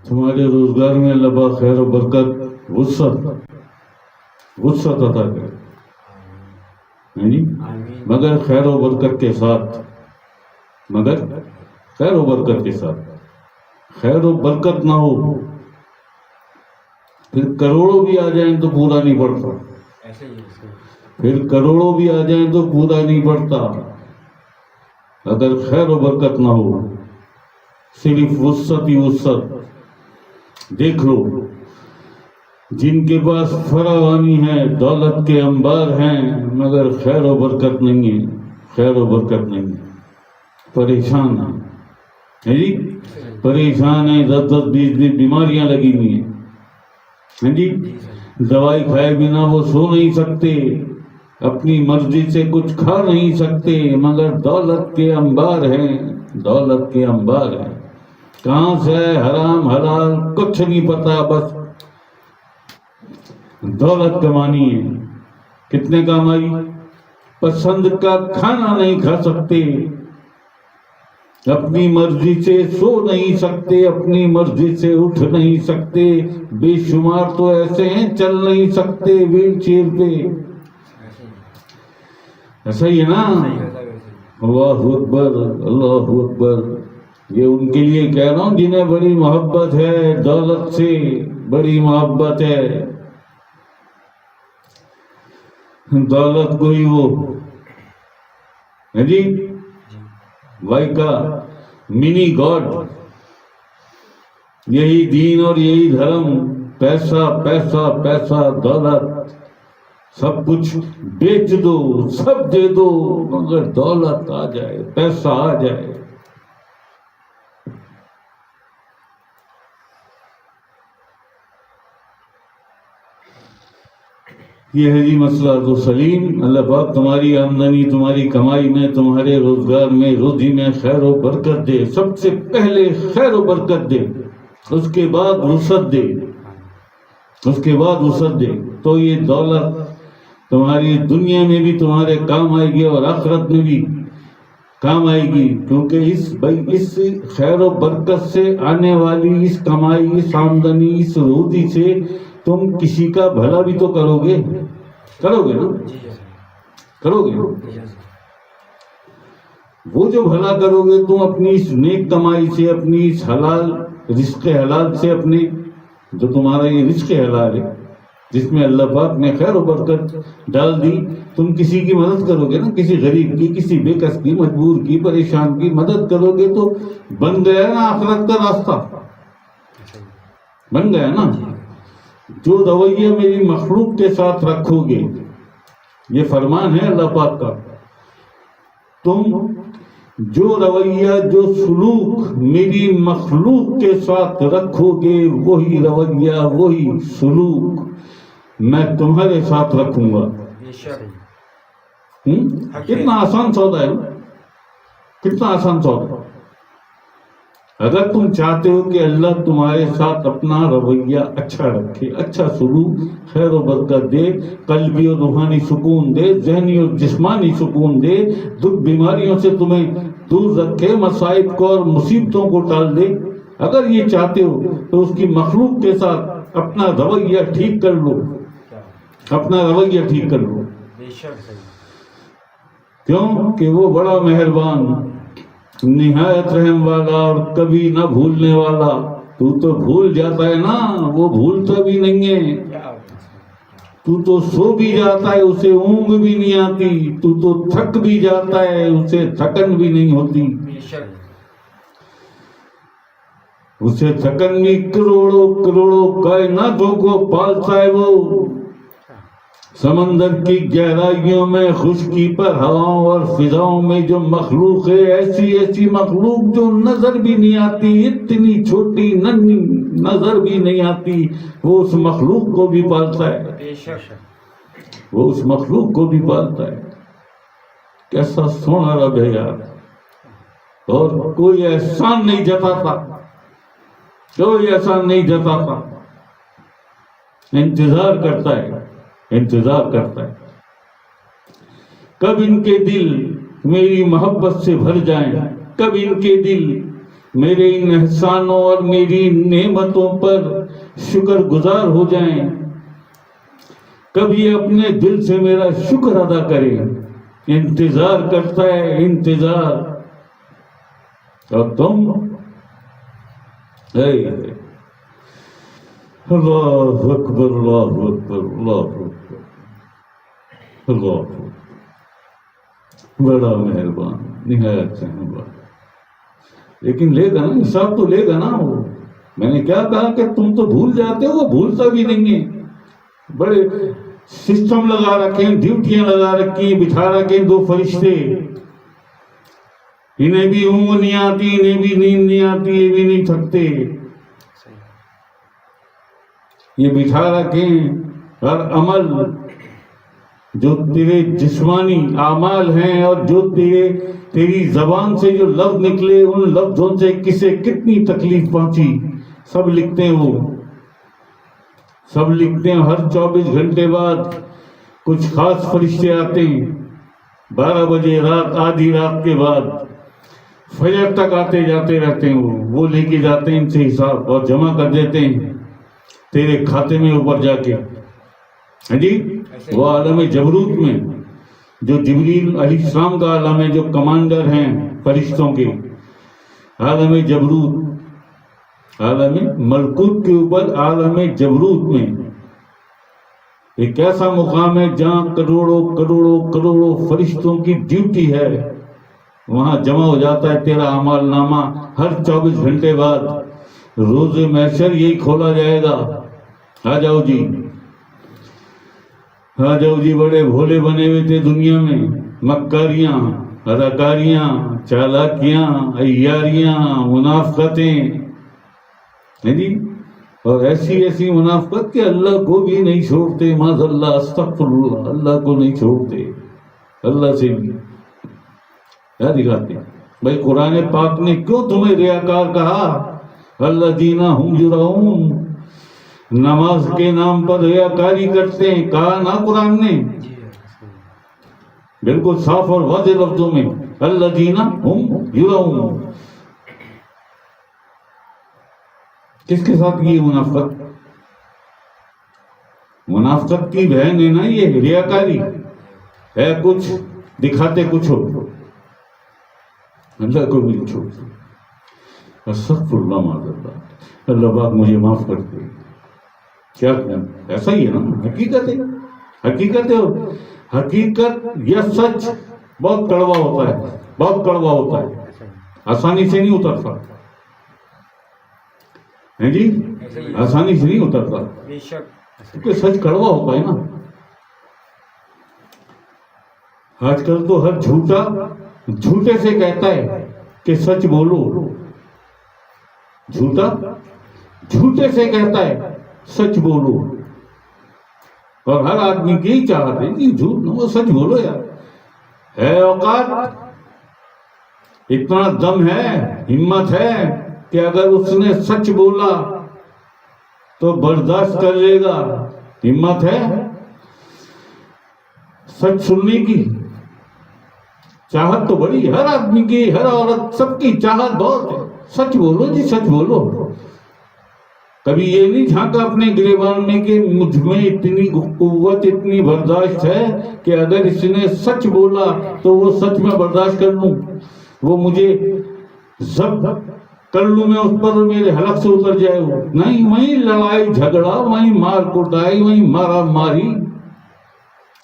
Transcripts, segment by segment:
تمہارے روزگار میں اللہ پاک خیر و برکت وسعت عطا کرے، جی، مگر خیر و برکت کے ساتھ، مگر خیر و برکت کے ساتھ۔ خیر و برکت نہ ہو پھر کروڑوں بھی آ جائیں تو پورا نہیں پڑتا، پھر کروڑوں بھی آ جائیں تو پورا نہیں پڑتا۔ اگر خیر و برکت نہ ہو، صرف وسعت ہی وسعت۔ دیکھ لو جن کے پاس فراوانی ہے، دولت کے انبار ہیں، مگر خیر و برکت نہیں ہے، خیر و برکت نہیں ہے، پریشان ہیں، جی پریشان ہیں، 10-20 بیماریاں لگی ہوئی ہیں، جی دوائی کھائے بنا وہ سو نہیں سکتے، اپنی مرضی سے کچھ کھا نہیں سکتے، مگر دولت کے انبار ہیں، دولت کے انبار ہیں۔ کہاں سے حرام حلال کچھ نہیں پتا، بس دولت کمانی ہے۔ کتنے کمائی؟ پسند کا کھانا نہیں کھا سکتے، اپنی مرضی سے سو نہیں سکتے، اپنی مرضی سے اٹھ نہیں سکتے، بے شمار تو ایسے ہیں چل نہیں سکتے ویل چیئر پہ۔ ایسا ہی ہے نا؟ اللہ اکبر، اللہ اکبر۔ یہ ان کے لیے کہہ رہا ہوں جنہیں بڑی محبت ہے، دولت سے بڑی محبت ہے، دولت کو ہی وہ ہے جی بھائی کا منی گاڈ، یہی دین اور یہی دھرم، پیسہ پیسہ پیسہ، دولت، سب کچھ بیچ دو، سب دے دو، مگر دولت آ جائے، پیسہ آ جائے۔ یہ ہے جی مسئلہ تو سلیم۔ اللہ پاک تمہاری آمدنی، تمہاری کمائی میں، تمہارے روزگار میں، روزی میں خیر و برکت دے۔ سب سے پہلے خیر و برکت دے، اس کے بعد وسعت دے، اس کے بعد وسعت دے، تو یہ دولت تمہاری دنیا میں بھی تمہارے کام آئے گی اور آخرت میں بھی کام آئے گی، کیونکہ اس خیر و برکت سے آنے والی اس کمائی، اس آمدنی، اس روزی سے تم کسی کا بھلا بھی تو کرو گے نا، کرو گے نا؟ وہ جو بھلا کرو گے تم اپنی اس نیک کمائی سے، اپنی اس حلال رزق حلال سے، اپنے جو تمہارا یہ رزق حلال ہے جس میں اللہ پاک نے خیر و برکت ڈال دی، تم کسی کی مدد کرو گے نا، کسی غریب کی، کسی بے کس کی، مجبور کی، پریشان کی مدد کرو گے تو بن گیا نا آخرت کا راستہ، بن گیا نا۔ جو رویہ میری مخلوق کے ساتھ رکھو گے، یہ فرمان ہے اللہ پاک کا، تم جو رویہ، جو سلوک میری مخلوق کے ساتھ رکھو گے، وہی رویہ، وہی سلوک میں تمہارے ساتھ رکھوں گا۔ کتنا آسان سودا ہے، کتنا آسان سودا۔ اگر تم چاہتے ہو کہ اللہ تمہارے ساتھ اپنا رویہ اچھا رکھے، اچھا سلوک، خیر و برکت دے، قلبی اور روحانی سکون دے، ذہنی اور جسمانی سکون دے، دکھ بیماریوں سے تمہیں دور رکھے، مصائب کو اور مصیبتوں کو ٹال دے، اگر یہ چاہتے ہو تو اس کی مخلوق کے ساتھ اپنا رویہ ٹھیک کر لو، اپنا رویہ ٹھیک کر لو۔ کیوں کہ وہ بڑا مہربان، نہایت رحم والا اور کبھی نہ بھولنے والا۔ تو بھول جاتا ہے نا، وہ بھولتا بھی نہیں ہے۔ تو سو بھی جاتا ہے، اسے اونگ بھی نہیں آتی، تو تھک بھی جاتا ہے، اسے تھکن بھی نہیں ہوتی، اسے تھکن بھی کروڑوں کروڑوں کائناتوں کو پالتا ہے۔ وہ سمندر کی گہرائیوں میں، خشکی پر، ہواؤں اور فضاؤں میں جو مخلوق ہے، ایسی ایسی مخلوق جو نظر بھی نہیں آتی، اتنی چھوٹی ننھی نظر بھی نہیں آتی، وہ اس مخلوق کو بھی پالتا ہے، وہ اس مخلوق کو بھی پالتا ہے۔ کیسا سونا رب ہے یار، اور کوئی احسان نہیں جتاتا، کوئی احسان نہیں جتاتا، انتظار کرتا ہے، انتظار کرتا ہے کب ان کے دل میری محبت سے بھر جائیں، کب ان کے دل میرے ان احسانوں اور میری نعمتوں پر شکر گزار ہو جائیں، کبھی اپنے دل سے میرا شکر ادا کریں. انتظار کرتا ہے انتظار، اور تم اللہ اکبر اللہ اکبر اللہ اکبر اللہ اکبر. بڑا مہربان، نہایت مہربان. لیکن لے گا نا حساب، تو لے گا نا وہ. میں نے کیا کہا کہ تم تو بھول جاتے ہو، وہ بھولتا بھی نہیں ہے. بڑے سسٹم لگا رکھے ہیں، ڈیوٹیاں لگا رکھی ہیں، بٹھا رکھے ہیں 2 فرشتے. انہیں بھی اونگ نہیں آتی، انہیں بھی نیند نہیں آتی، یہ بھی نہیں تھکتے. یہ بٹھا رکھے ہیں. ہر عمل جو تیرے جسمانی اعمال ہیں اور جو تیری زبان سے جو لفظ نکلے، ان لفظوں سے کسے کتنی تکلیف پہنچی، سب لکھتے ہیں. وہ سب لکھتے ہیں. ہر 24 گھنٹے بعد کچھ خاص فرشتے آتے ہیں. 12 بجے رات، آدھی رات کے بعد فجر تک آتے جاتے رہتے ہیں. وہ لے کے جاتے ہیں ان سے حساب اور جمع کر دیتے ہیں تیرے کھاتے میں اوپر جا کے. ہاں جی، وہ عالم جبروت میں جو جبریل علیہ السلام کا عالم ہے، جو کمانڈر ہیں فرشتوں کے، عالم جبروت، عالم ملکوت کے اوپر عالم جبروت میں ایک ایسا مقام ہے جہاں کروڑوں کروڑوں کروڑوں فرشتوں کی ڈیوٹی ہے. وہاں جمع ہو جاتا ہے تیرا اعمال نامہ. ہر 24 گھنٹے بعد روز محشر یہی کھولا جائے گا. آ جاؤ جی، آ جاؤ جی. بڑے بھولے بنے ہوئے تھے دنیا میں، مکاریاں، اداکاریاں، چالاکیاں، عیاریاں، منافقتیں، جی، اور ایسی ایسی منافقت کہ اللہ کو بھی نہیں چھوڑتے. معاذ اللہ، استغفر اللہ، اللہ کو نہیں چھوڑتے. اللہ سے بھی کیا دکھاتے ہیں بھائی. قرآن پاک نے کیوں تمہیں ریاکار کہا؟ الذین ھم یراؤون، نماز کے نام پر ریاکاری کرتے ہیں. کہا نا قرآن نے بالکل صاف اور واضح لفظوں میں، الذین ھم یراؤون. کس کے ساتھ یہ منافقت؟ منافقت کی بہن ہے نا یہ ریاکاری. ہے کچھ، دکھاتے کچھ ہو. اللہ کو بھی نہیں چھوڑتے. استغفر اللہ، معاذ اللہ. اللہ پاک مجھے معاف کر دے. کیا ایسا ہی ہے نا، حقیقت ہے. حقیقت ہے. حقیقت یا سچ بہت کڑوا ہوتا ہے، بہت کڑوا ہوتا ہے، آسانی سے نہیں اترتا ہے جی، آسانی سے نہیں اترتا کیونکہ سچ کڑوا ہوتا ہے نا. آج کل تو ہر جھوٹا جھوٹے سے کہتا ہے کہ سچ بولو. جھوٹا جھوٹے سے کہتا ہے سچ بولو. اور ہر آدمی کی یہی چاہت ہے کہ جھوٹ نہ، وہ سچ بولو یار. ہے اوقات، اتنا دم ہے، ہمت ہے کہ اگر اس نے سچ بولا تو برداشت کر لے گا. ہمت ہے سچ سننے کی. چاہت تو بڑی ہر آدمی کی، ہر عورت، سب کی چاہت بہت ہے. سچ بولو جی، سچ بولو. کبھی یہ نہیں جھانکا اپنے گریبان میں کہ مجھ میں اتنی قوت، اتنی برداشت ہے کہ اگر اس نے سچ بولا تو وہ سچ میں برداشت کر لوں، وہ مجھے ضبط کر لوں میں اس پر، میرے حلق سے اتر جائے. وہ نہیں، وہیں لڑائی جھگڑا، وہیں مار کٹائی، وہیں مارا ماری.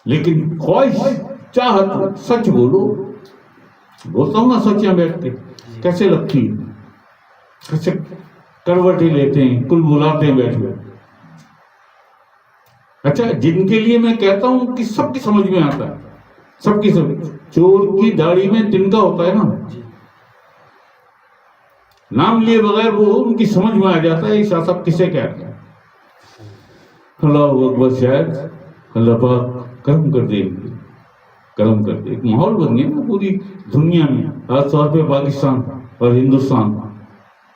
لیکن خواہش، چاہت، سچ بولو. بولتا ہوں نا سچ یہاں بیٹھ کے کیسے لگتی، کیسے کروٹیں لیتے ہیں، کل بلاتے ہیں بیٹھ کے. اچھا، جن کے لیے میں کہتا ہوں کہ سب کی سمجھ میں آتا ہے، سب کی سمجھ. چور کی داڑھی میں تنکا ہوتا ہے نا، نام لیے بغیر وہ ان کی سمجھ میں آ جاتا ہے ایسا سب کسے کہتے ہیں. اللہ اکبر. شاید اللہ پاک کرم کر دے، کرم کر دے. ایک ماحول بن گیا نا پوری دنیا میں، خاص طور پہ پاکستان اور ہندوستان،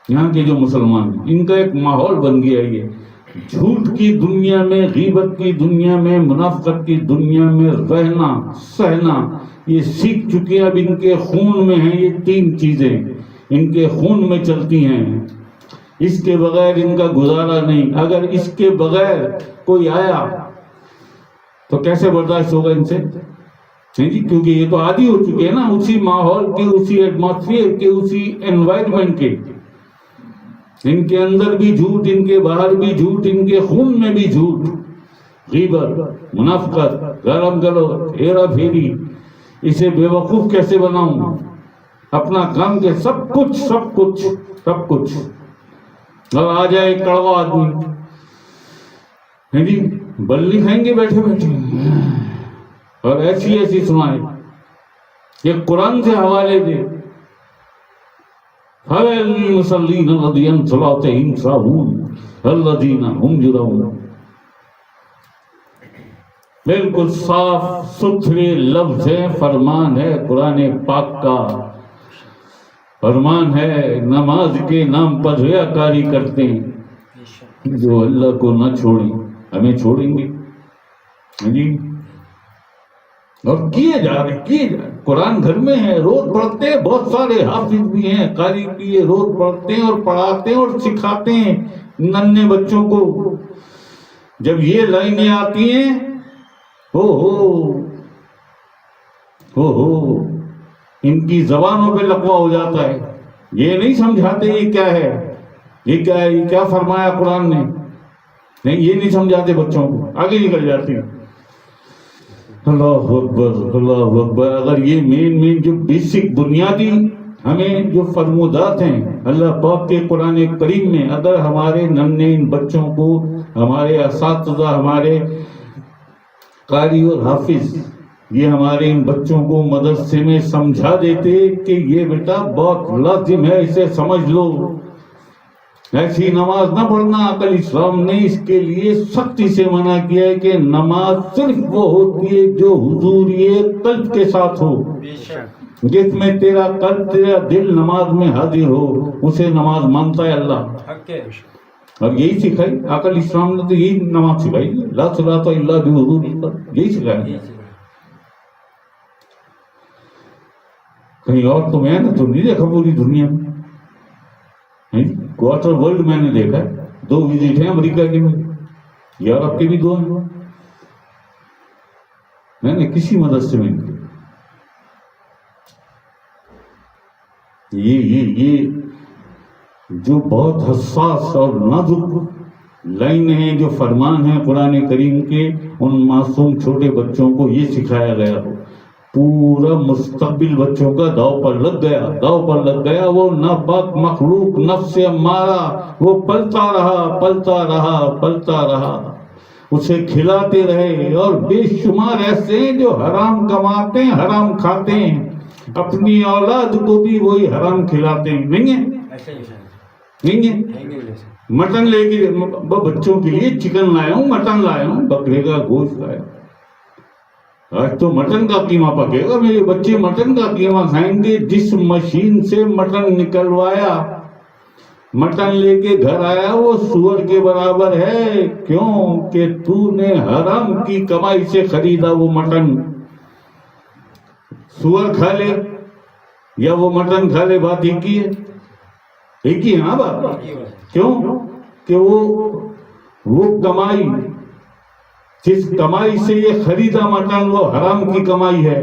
یہاں کے جو مسلمان ہیں، ان کا ایک ماحول بن گیا. یہ جھوٹ کی دنیا میں، غیبت کی دنیا میں، منافقت کی دنیا میں رہنا سہنا یہ سیکھ چکے ہیں. اب ان کے خون میں ہیں یہ 3 چیزیں. ان کے خون میں چلتی ہیں، اس کے بغیر ان کا گزارا نہیں. اگر اس کے بغیر کوئی آیا تو کیسے برداشت ہوگا ان سے؟ جی، کیونکہ یہ تو عادی ہو چکے ہیں نا اسی ماحول کے، اسی ایٹماسفیئر کے، اسی انوائرمنٹ کے. ان کے اندر بھی جھوٹ، ان کے باہر بھی جھوٹ، ان کے خون میں بھی جھوٹ، غیبت، منافقت، گالم گلوچ، ہیرا پھیری. اسے بے وقوف کیسے بناؤں؟ اپنا کام کے سب کچھ سب کچھ سب کچھ. اور آ جائے کڑوا آدمی، جی بلی کھائیں گے بیٹھے بیٹھے، اور ایسی ایسی سنائے. یہ قرآن سے حوالے دے. المصلین الذین صلاتهم ساہون الذین هم یراؤون. بالکل صاف ستھرے لفظ ہیں، فرمان ہے قرآن پاک کا. فرمان ہے نماز کے نام پر ریاکاری کرتے ہیں جو اللہ کو نہ چھوڑیں ہمیں چھوڑیں گے. جی اور کیے جا رہے. قرآن گھر میں ہے، روز پڑھتے ہیں، بہت سارے حافظ بھی ہیں، قاری بھی ہیں، روز پڑھتے ہیں اور پڑھاتے ہیں اور سکھاتے ہیں ننھے بچوں کو. جب یہ لائنیں آتی ہیں ہو ان کی زبانوں پہ لقوہ ہو جاتا ہے. یہ نہیں سمجھاتے یہ کیا ہے، یہ کیا ہے، یہ کیا فرمایا قرآن نے. نہیں، یہ نہیں سمجھاتے بچوں کو، آگے نکل جاتے ہیں. اللہ اکبر اللہ اکبر. اگر یہ مین جو بیسک بنیادی ہمیں جو فرمودات ہیں اللہ پاک کے قرآن کریم میں، اگر ہمارے ننھے ان بچوں کو ہمارے اساتذہ، ہمارے قاری اور حافظ یہ ہمارے ان بچوں کو مدرسے میں سمجھا دیتے کہ یہ بیٹا بہت لازم ہے، اسے سمجھ لو، ایسی نماز نہ پڑھنا. عقل اسلام نے اس کے لیے سختی سے منع کیا ہے کہ نماز صرف وہ ہوتی ہے جو حضور قلب کے ساتھ ہو. جس میں تیرا قلب، تیرا دل نماز میں حاضر ہو، اسے نماز مانتا ہے اللہ. اور یہی سکھائی عقل اسلام نے، تو یہی نماز سکھائی. لا صلاۃ الا بحضور، یہی سکھایا. کہیں اور تو میں نے تو نہیں دیکھا پوری دنیا میں. کوارٹر ورلڈ میں نے دیکھا ہے، 2 وزٹ ہیں امریکہ کے، یورپ کے بھی 2 ہیں. میں نے کسی مدرسے میں نہیں. یہ جو بہت حساس اور نازک لائن ہیں، جو فرمان ہیں قرآن کریم کے، ان معصوم چھوٹے بچوں کو یہ سکھایا گیا ہو، پورا مستقبل بچوں کا داؤ پر لگ گیا. وہ ناپاک مخلوق نفس امارہ وہ پلتا رہا. اسے کھلاتے رہے. اور بے شمار ایسے ہیں جو حرام کماتے ہیں، حرام کھاتے ہیں، اپنی اولاد کو بھی وہی حرام کھلاتے ہیں. نہیں ہے. مٹن لے کے بچوں کے لیے چکن لایا ہوں، مٹن لایا ہوں، بکرے کا گوشت لایا. آج تو مٹن کا قیمہ پکے گا، میرے بچے مٹن کا قیمہ کھائیں گے. جس مشین سے مٹن نکلوایا، مٹن لے کے گھر آیا، وہ سور کے برابر ہے. کیوں کہ تو نے حرام کی کمائی سے خریدا وہ مٹن. سور کھا لے یا وہ مٹن کھا لے، بات ایک ہی ہے. ایک ہی ہے نا بات. کیوں کہ وہ کمائی، جس کمائی سے یہ خریدا مٹن، وہ حرام کی کمائی ہے.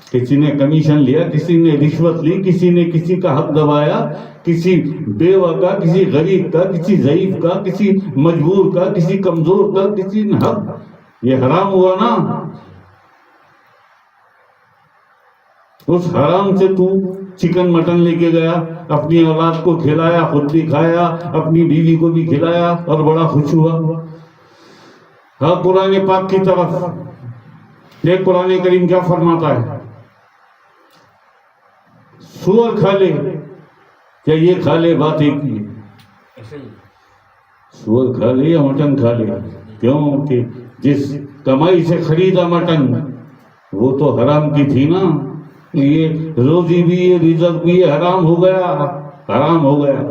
کسی نے کمیشن لیا، کسی نے رشوت لی، کسی نے کسی کا حق دبایا، کسی بیوہ کا، کسی غریب کا، کسی ضعیف کا، کسی مجبور کا، کسی کمزور کا، کسی نے حق. یہ حرام ہوا نا. اس حرام سے تو چکن مٹن لے کے گیا، اپنی اولاد کو کھلایا، خود بھی کھایا، اپنی بیوی کو بھی کھلایا اور بڑا خوش ہوا. ہاں، قرآن پاک کی طرف یہ قرآن کریم کیا فرماتا ہے؟ سور کھا لے کیا یہ کھا لے، بات ایک ہی ہے. سور کھا لے یا مٹن کھا لے. کیوں کہ جس کمائی سے خریدا مٹن وہ تو حرام کی تھی نا. یہ روزی بھی، یہ رزق بھی حرام ہو گیا.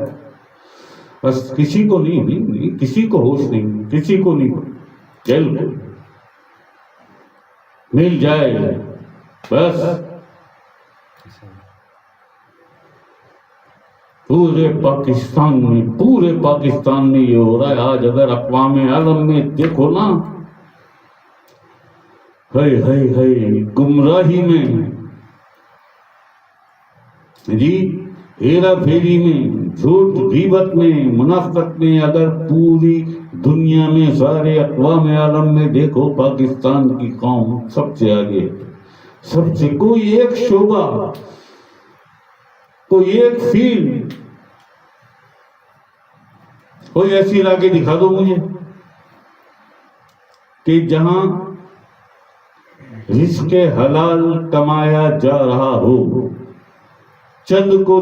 بس کسی کو نہیں، کسی کو ہوش نہیں، کسی کو نہیں. چل مل جائے بس. پورے پاکستان میں یہ ہو رہا ہے. آج اگر اقوام عالم میں دیکھو نا، ہے گمراہی میں جی، ہیرا پھیری میں، جھوٹ غیبت میں، منافقت میں، اگر پوری دنیا میں سارے اقوام عالم میں دیکھو، پاکستان کی قوم سب سے آگے، سب سے. کوئی ایک شعبہ، کوئی ایک فیلڈ، کوئی ایسی علاقے دکھا دو مجھے کہ جہاں رزق حلال کمایا جا رہا ہو. چند کو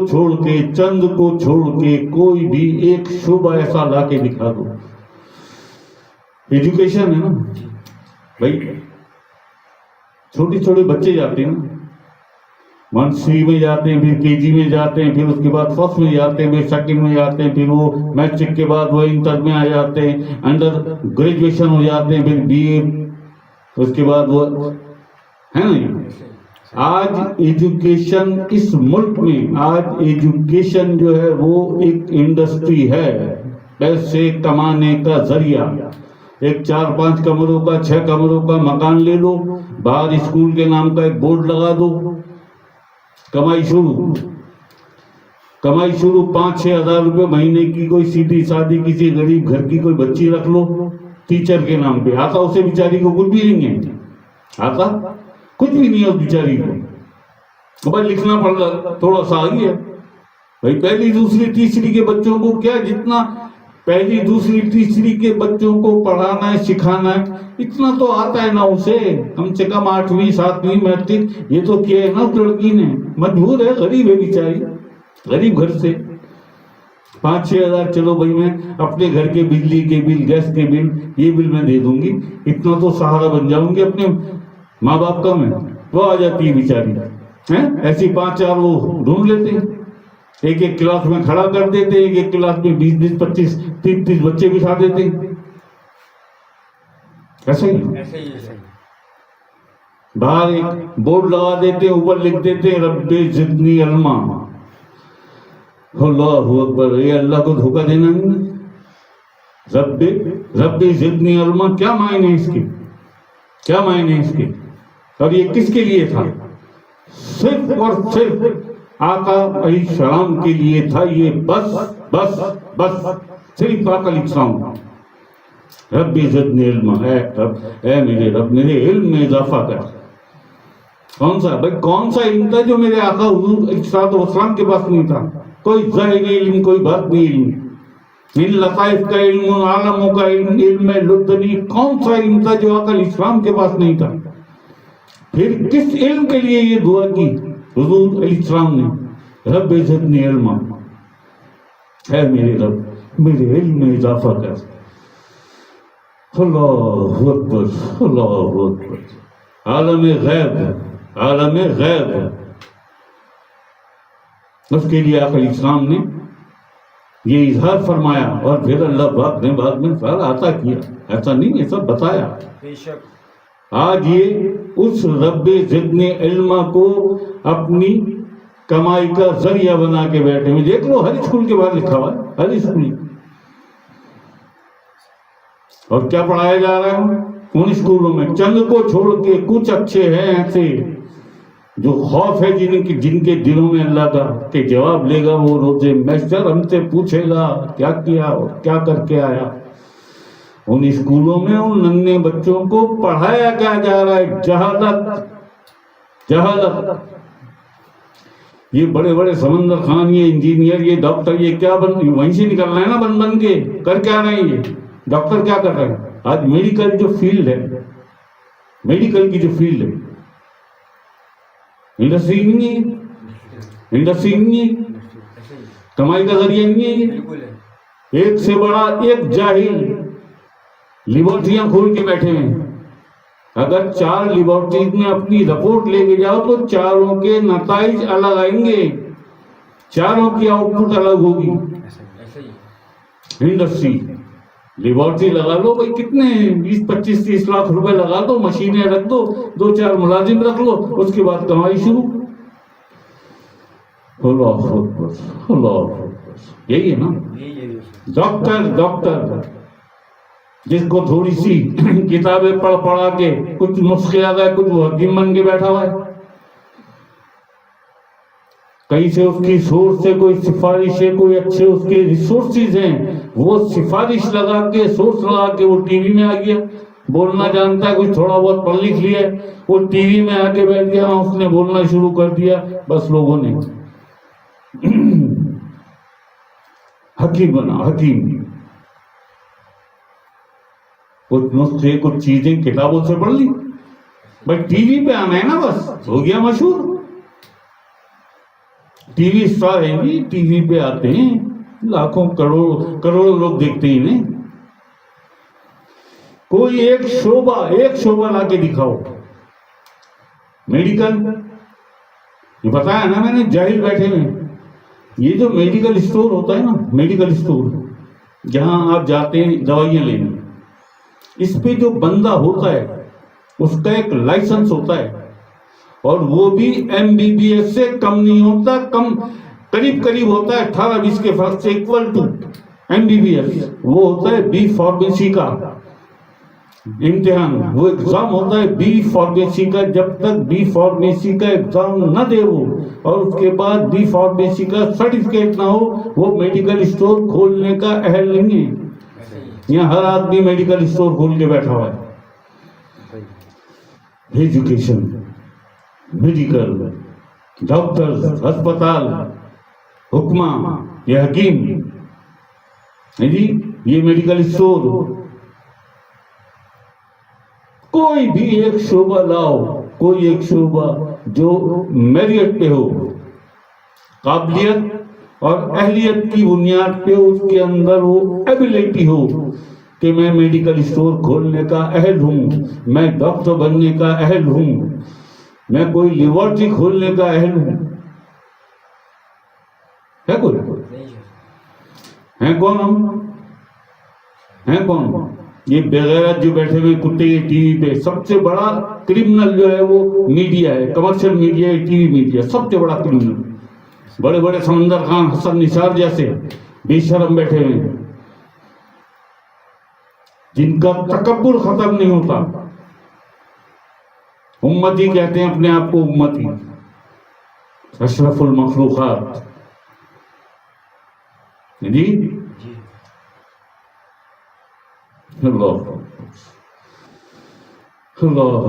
چھوڑ کے کوئی بھی ایک شعبہ ایسا لا کے دکھا دو. ایجوکیشن ہے نا بھائی، چھوٹے بچے جاتے ہیں نا، 1 میں جاتے ہیں، پھر KG میں جاتے ہیں، پھر اس کے بعد 1 میں جاتے ہیں، پھر 2 میں جاتے ہیں، پھر وہ میٹرک کے بعد وہ انٹر میں آ جاتے ہیں، انڈر گریجویشن ہو جاتے ہیں، پھر BA، اس کے بعد وہ ہے نا. آج ایجوکیشن اس ملک میں، آج ایجوکیشن جو ہے وہ ایک انڈسٹری ہے، پیسے کمانے کا ذریعہ. ایک 4-5 کمروں کا 6 کمروں کا مکان لے لو، باہر اسکول کے نام کا ایک بورڈ لگا دو، کمائی شروع 5-6 ہزار روپے مہینے کی. کوئی سیدھی سادی کسی غریب گھر کی کوئی بچی رکھ لو ٹیچر کے نام پہ. آتا اسے بیچاری کو کچھ بھی نہیں ہے، آتا کچھ بھی نہیں ہے اس بیچاری کو. بھائی لکھنا پڑھنا تھوڑا سا آگے ہے بھائی. پہلی دوسری تیسری کے بچوں کو کیا، جتنا پہلی دوسری تیسری کے بچوں کو پڑھانا ہے سکھانا ہے اتنا تو آتا ہے نا اسے. کم سے کم 8ویں 7ویں میٹرک یہ تو کیا ہے نا اس لڑکی نے. مجبور ہے، غریب ہے بیچاری، غریب گھر سے. 5-6 ہزار چلو بھائی میں اپنے گھر کے بجلی کے بل، گیس کے بل، یہ بل میں دے دوں گی، اتنا تو سہارا بن جاؤں گی اپنے ماں باپ کا. میں وہ آ جاتی ہے بیچاری، ایسی 5-4 وہ ڈھونڈ لیتے ہیں، ایک کلاس میں کھڑا کر دیتے، ایک کلاس میں 20-20 25-30 بچے بٹھا دیتے. ایسے ہی باہر ایک بورڈ لگا دیتے، اوپر لکھ دیتے رب زدنی علما. اللہ اکبر. یہ اللہ کو دھوکہ دینا نہیں. رب زدنی علما، کیا معنی اس کے، کیا معنی اس کے؟ اور یہ کس کے لیے تھا؟ صرف اور صرف آقا علیہ السلام کے لیے تھا یہ. بس صرف آقا علیہ السلام. رب زدنی علما، اے میرے رب میرے علم میں اضافہ کر. کون سا بھائی، کون سا علم تھا جو میرے آقا حضور علیہ السلام کے پاس نہیں تھا؟ کوئی ظاہری علم، کوئی باطنی علم، ان لطائف کا علم، عالموں کا علم، علم لدنی، کون سا علم تھا جو آقا علیہ السلام کے پاس نہیں تھا؟ پھر کس علم کے لیے یہ دعا کی حضور علیہ السلام نے؟ رب زدنی علما، اے میرے رب میرے علم میں اضافہ کر. اللہ اکبر، اللہ اکبر. عالم غیب، عالم غیب. اس کے لیے آقا علیہ السلام نے یہ اظہار فرمایا، اور پھر اللہ پاک نے بعد میں سارا عطا کیا. ایسا نہیں ہے، سب بتایا. بے شک آج یہ اس رب زدنی علما کو اپنی کمائی کا ذریعہ بنا کے بیٹھے ہوئے. دیکھ لو ہر اسکول کے بعد لکھا ہوا ہے، ہر اسکول. اور کیا پڑھایا جا رہا ہے ان اسکولوں میں؟ چند کو چھوڑ کے کچھ اچھے ہیں ایسے جو خوف ہے جن کے دلوں میں اللہ کا کہ جواب لے گا وہ روزے محشر، ہم سے پوچھے گا کیا کیا اور کیا کر کے آیا. ان اسکولوں میں ان ننھے بچوں کو پڑھایا کیا جا رہا ہے؟ جہالت. یہ بڑے بڑے سمندر خان، یہ انجینئر، یہ ڈاکٹر، یہ کیا وہیں سے نکل رہے ہیں نا بن کے. کر کیا رہے ہیں یہ ڈاکٹر؟ کیا کر رہے ہیں آج؟ میڈیکل جو فیلڈ ہے، میڈیکل کی جو فیلڈ ہے، انڈسٹری نہیں ہے، انڈسٹری نہیں ہے، کمائی کا ذریعہ نہیں ہے یہ. ایک سے بڑا ایک جاہل لیبارٹریاں کھول کے بیٹھے ہیں. اگر 4 لیبارٹریز میں اپنی رپورٹ لے کے جاؤ تو چاروں کے نتائج الگ آئیں گے، چاروں کی آؤٹ پٹ الگ ہوگی. انڈسٹری لیبارٹری لگا لو بھائی، کتنے 20-25-30 لاکھ روپے لگا دو، مشینیں رکھ دو، 2-4 ملازم رکھ لو، اس کے بعد کمائی شروع. اللہ اکبر، اللہ اکبر. یہی ہے نا ڈاکٹر جس کو تھوڑی سی کتابیں پڑھا کے کچھ نسخے آ گئے, کچھ وہ حکیم بن کے بیٹھا ہوا ہے. کہیں سے اس کی سورس سے کوئی سفارش ہے, کوئی اچھے اس کے ریسورسز ہیں, وہ سفارش لگا کے سورس لگا کے وہ ٹی وی میں آ گیا, بولنا جانتا ہے, کچھ تھوڑا بہت پڑھ لکھ لیا, وہ ٹی وی میں آ کے بیٹھ گیا, اس نے بولنا شروع کر دیا, بس لوگوں نے حکیم بنا. حکیم کچھ نسخے کچھ چیزیں کتابوں سے پڑھ لی, بس ٹی وی پہ آنا ہے نا, بس ہو گیا مشہور. ٹی وی اسٹار ہیں جی, ٹی وی پہ آتے ہیں, لاکھوں کروڑوں لوگ دیکھتے ہی نہیں. کوئی ایک شعبہ لا کے دکھاؤ. میڈیکل, یہ بتایا نا میں نے, جاہل بیٹھے ہوئے. یہ جو میڈیکل اسٹور ہوتا ہے نا, میڈیکل اسٹور جہاں آپ جاتے ہیں دوائیاں لینے, اس پہ جو بندہ ہوتا ہے اس کا ایک لائسنس ہوتا ہے, اور وہ بھی MBBS سے کم نہیں ہوتا, کم قریب ہوتا ہے, 18-20 کے فرق سے اکول ٹو MBBS. وہ ہوتا ہے بی فارمیسی کا امتحان, وہ ایگزام ہوتا ہے بی فارمیسی کا. جب تک بی فارمیسی کا ایگزام نہ دے وہ, اور اس کے بعد بی فارمیسی کا سرٹیفکیٹ نہ ہو, وہ میڈیکل اسٹور کھولنے کا اہل نہیں ہے. یہاں ہر آدمی میڈیکل اسٹور کھول کے بیٹھا ہوا ہے. ایجوکیشن, میڈیکل, ڈاکٹر, ہسپتال, حکمہ, یہ حکیم ہے جی, یہ میڈیکل اسٹور. کوئی بھی ایک شعبہ لاؤ, کوئی ایک شعبہ جو میرٹ پہ ہو, قابلیت اور اہلیت کی بنیاد پہ اس کے اندر وہ ایبلٹی ہو کہ میں میڈیکل اسٹور کھولنے کا اہل ہوں, میں ڈاکٹر بننے کا اہل ہوں, میں کوئی لیبارٹری کھولنے کا اہل ہوں. ہے کوئی؟ ہیں کون ہم؟ ہیں کون؟ یہ بغیرت جو بیٹھے ہوئے کتے کے ٹی وی پہ, سب سے بڑا کرمنل جو ہے وہ میڈیا ہے, کمرشل میڈیا ہے, ٹی وی میڈیا, سب سے بڑا کرمنل. بڑے بڑے سمندر خان, حسن نثار جیسے بے شرم بیٹھے ہوئے, جن کا تکبر ختم نہیں ہوتا. امتی کہتے ہیں اپنے آپ کو, امتی, اشرف المخلوقات. جی اللہ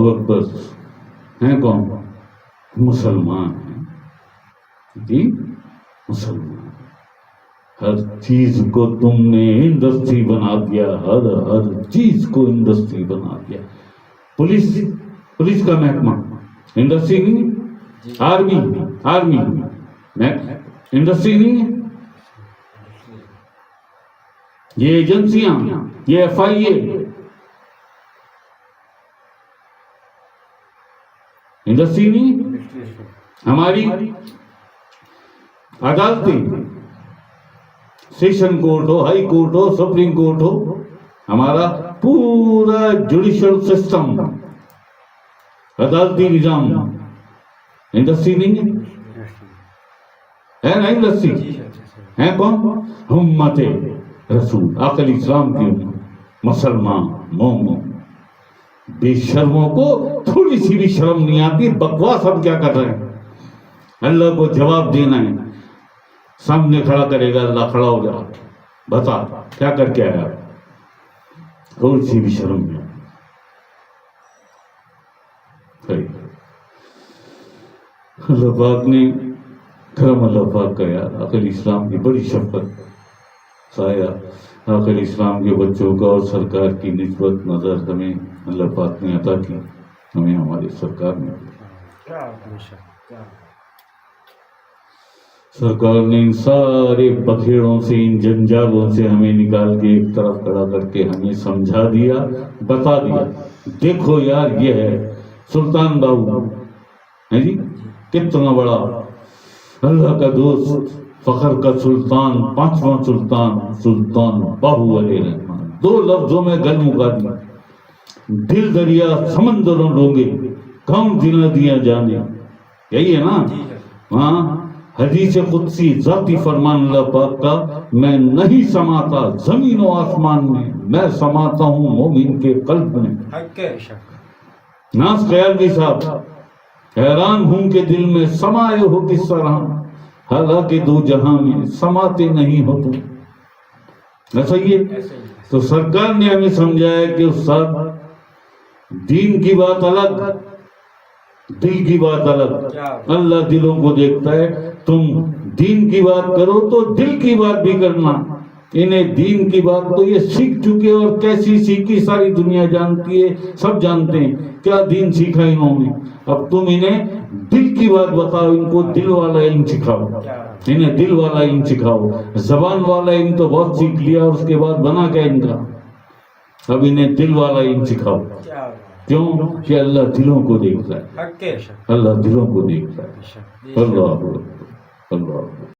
اکبر. ہیں کون؟ مسلمان ہیں جی, مسلمان. ہر چیز کو تم نے انڈسٹری بنا دیا, ہر چیز کو انڈسٹری بنا دیا. پولیس کا محکمہ انڈسٹری نہیں ہے, آرمی انڈسٹری نہیں ہے. یہ ایجنسیاں, یہ FIA انڈسٹری نہیں. ہماری عدالتیں, سیشن کورٹ ہو, ہائی کورٹ ہو, سپریم کورٹ ہو, ہمارا پورا جوڈیشل سسٹم, عدالتی نظام انڈسٹری نہیں ہے نا. انڈسٹری ہے کون؟ امت رسول, آخر اسلام کی مسلمان مومن. بے شرموں کو تھوڑی سی بھی شرم نہیں آتی, بکواس ہم کیا کر رہے ہیں. اللہ کو جواب دینا ہے, سامنے کھڑا کرے گا اللہ, کھڑا ہو جا, بتا کیا کر کے آیا. تھوڑی سی بھی شرم نہیں. اللہ پاک نے کرم, اللہ پاک کا یار, آخر اسلام کی بڑی شفقت, سایہ آخر اسلام کے بچوں کا اور سرکار کی نسبت نظر ہمیں اللہ پاک نے عطا کی, ہمیں ہماری سرکار نے. سرکار نے ان سارے بکھیڑوں سے, ان جنجالوں سے ہمیں نکال کے ایک طرف کھڑا کر کے ہمیں سمجھا دیا, بتا دیا, دیکھو یار یہ ہے سلطان باہو ہے جی, کتنا بڑا اللہ کا دوست, فخر کا سلطان, 5واں سلطان باہو علیہ الرحمن. 2 لفظوں میں گل مکا دیا. دل دریا سمندروں ڈونگے, کون دل دیا جانے. یہی ہے نا. ہاں, حدیث قدسی ذاتی فرمان اللہ پاک کا، میں نہیں سماتا زمین و آسمان میں سماتا ہوں مومن کے قلب میں۔ ناز خیالوی صاحب، حیران ہوں کہ دل میں سمائے ہو کس طرح، حالانکہ دو جہاں میں سماتے نہیں ہو تم۔ ایسا ہی ہے۔ تو سرکار نے ہمیں سمجھایا کہ استاد دین کی بات الگ، دل کی بات الگ۔ اللہ دلوں کو دیکھتا ہے، تم دین کی بات کرو تو دل کی بات بھی کرنا۔ انہیں دین کی بات تو یہ سیکھ چکے، اور کیسی سیکھی ساری دنیا جانتی ہے، سب جانتے ہیں کیا دین سیکھا انہوں نے۔ اب تم انہیں دل کی بات بتاؤ، ان کو دل والا علم سکھاؤ، انہیں دل والا علم سکھاؤ۔ زبان والا علم تو بہت سیکھ لیا، اور اس کے بعد بنا کیا ان کا، اب انہیں دل والا علم سکھاؤ۔ کیوں کہ اللہ دلوں کو دیکھتا ہے، اللہ دلوں کو دیکھتا ہے۔ اللہ